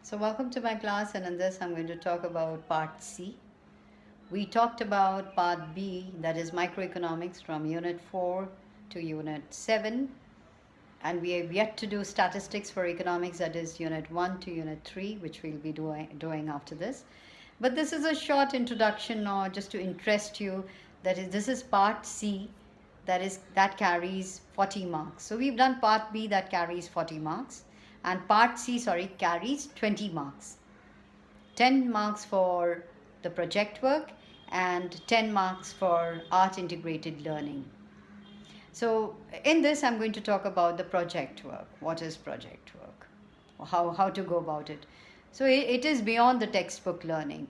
So welcome to my class, and in this I'm going to talk about part C. We talked about part B, that is microeconomics, from unit 4 to unit 7, and we have yet to do statistics for economics, that is unit 1 to unit 3, which we'll be doing after this. But this is a short introduction, or just to interest you, that is, this is part C, that carries 40 marks. So we've done part B that carries 40 marks, and part C, sorry, carries 20 marks. 10 marks for the project work and 10 marks for art integrated learning. So in this I'm going to talk about the project work. What is project work? How to go about it. So it is beyond the textbook learning.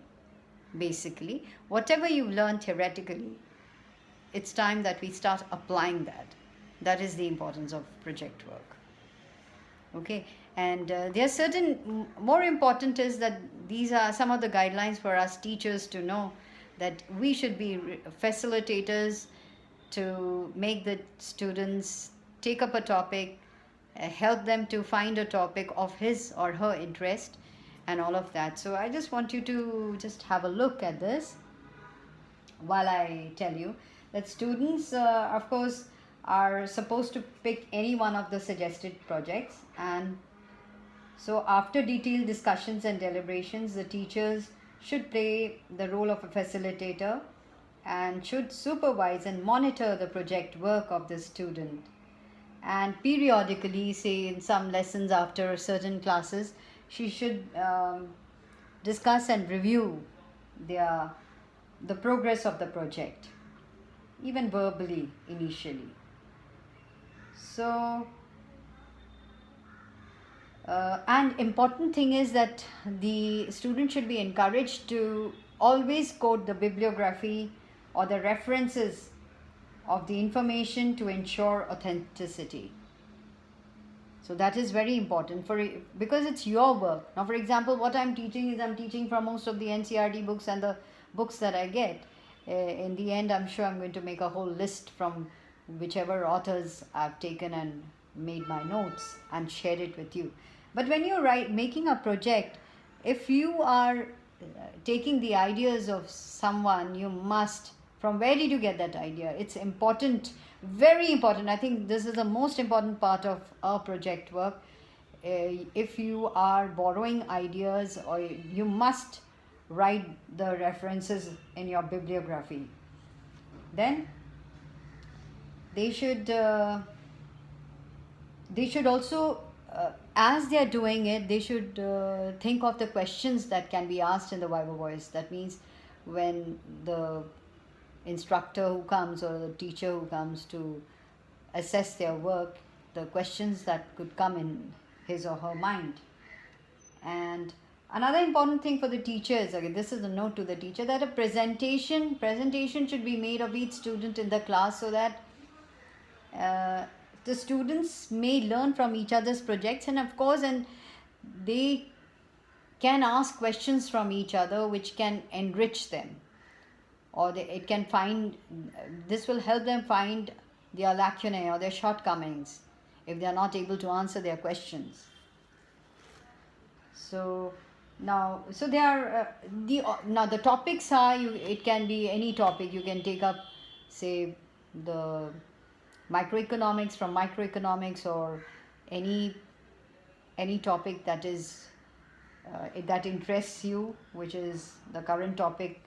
Basically, whatever you've learned theoretically, it's time that we start applying that. That is the importance of project work. Okay, and there are certain more important is that these are some of the guidelines for us teachers to know that we should be facilitators to make the students take up a topic, help them to find a topic of his or her interest, and all of that. So I just want you to just have a look at this while I tell you that students, of course, are supposed to pick any one of the suggested projects, and so after detailed discussions and deliberations, the teachers should play the role of a facilitator and should supervise and monitor the project work of the student. And periodically, say in some lessons after certain classes, she should discuss and review the progress of the project, even verbally initially. So and important thing is that the student should be encouraged to always quote the bibliography or the references of the information to ensure authenticity. So that is very important because it's your work. Now, for example, what I'm teaching is I'm teaching from most of the NCERT books and the books that I get. In the end, I'm sure I'm going to make a whole list from whichever authors I've taken and made my notes and share it with you. But when you're making a project, if you are taking the ideas of someone, you must, from where did you get that idea? It's important, very important. I think this is the most important part of our project work. If you are borrowing ideas, or you must write the references in your bibliography. Then they should also, as they are doing it, they should think of the questions that can be asked in the Viva Voice. That means when the instructor who comes or the teacher who comes to assess their work, the questions that could come in his or her mind. And another important thing for the teachers, again, this is a note to the teacher, that a presentation should be made of each student in the class, so that the students may learn from each other's projects, and of course, and they can ask questions from each other which can enrich them, or this will help them find their lacunae or their shortcomings if they are not able to answer their questions. So now, so there are now the topics are, it can be any topic. You can take up, say, the microeconomics, from microeconomics, or any topic that is that interests you, which is the current topic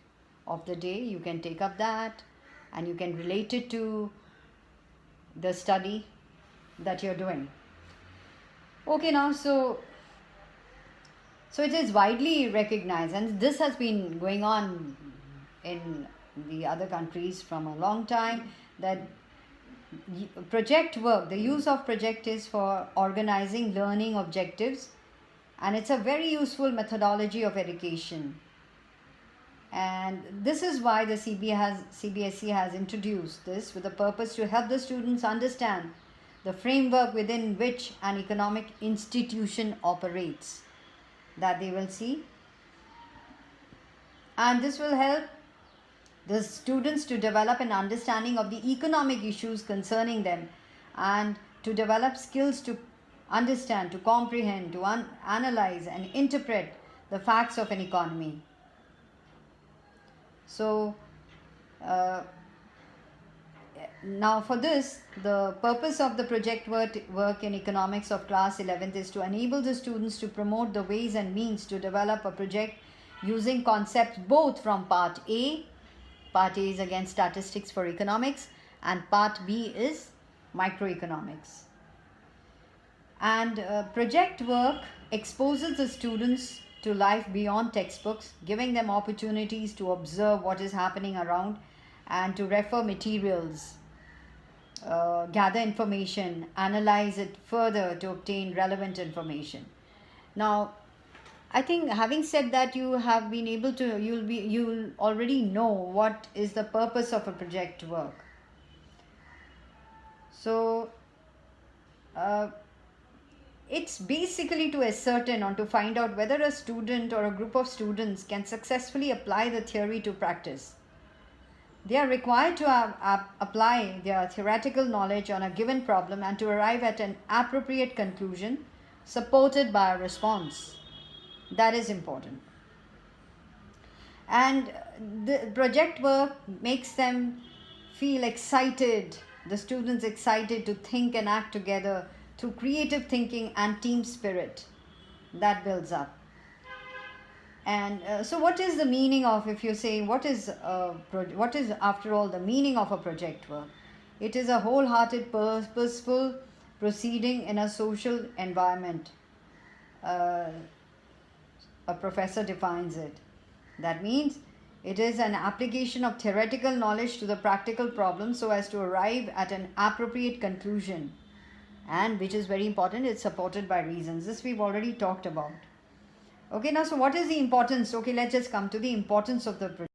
of the day. You can take up that, and you can relate it to the study that you're doing. Okay, now so it is widely recognized, and this has been going on in the other countries from a long time, that project work, the use of project is for organizing learning objectives, and it's a very useful methodology of education. And this is why the CBSE has introduced this, with the purpose to help the students understand the framework within which an economic institution operates, that they will see. And this will help the students to develop an understanding of the economic issues concerning them, and to develop skills to understand, to comprehend, to analyze and interpret the facts of an economy. So, uh, now for this, the purpose of the project work in economics of class 11th is to enable the students to promote the ways and means to develop a project using concepts both from part A is again statistics for economics, and part B is microeconomics. And project work exposes the students to life beyond textbooks, giving them opportunities to observe what is happening around and to refer materials, gather information, analyze it further to obtain relevant information. Now, I think having said that, you have been able to, you'll already know what is the purpose of a project work. So, it's basically to ascertain or to find out whether a student or a group of students can successfully apply the theory to practice. They are required to apply their theoretical knowledge on a given problem and to arrive at an appropriate conclusion supported by a response. That is important. And the project work makes them feel excited, the students excited to think and act together through creative thinking and team spirit that builds up. And so what is the meaning of, if you say, what is after all the meaning of a project work? It is a wholehearted, purposeful proceeding in a social environment. A professor defines it. That means it is an application of theoretical knowledge to the practical problem so as to arrive at an appropriate conclusion. And which is very important, it's supported by reasons. This we've already talked about. Okay, now so what is the importance? Okay, let's just come to the importance of the project.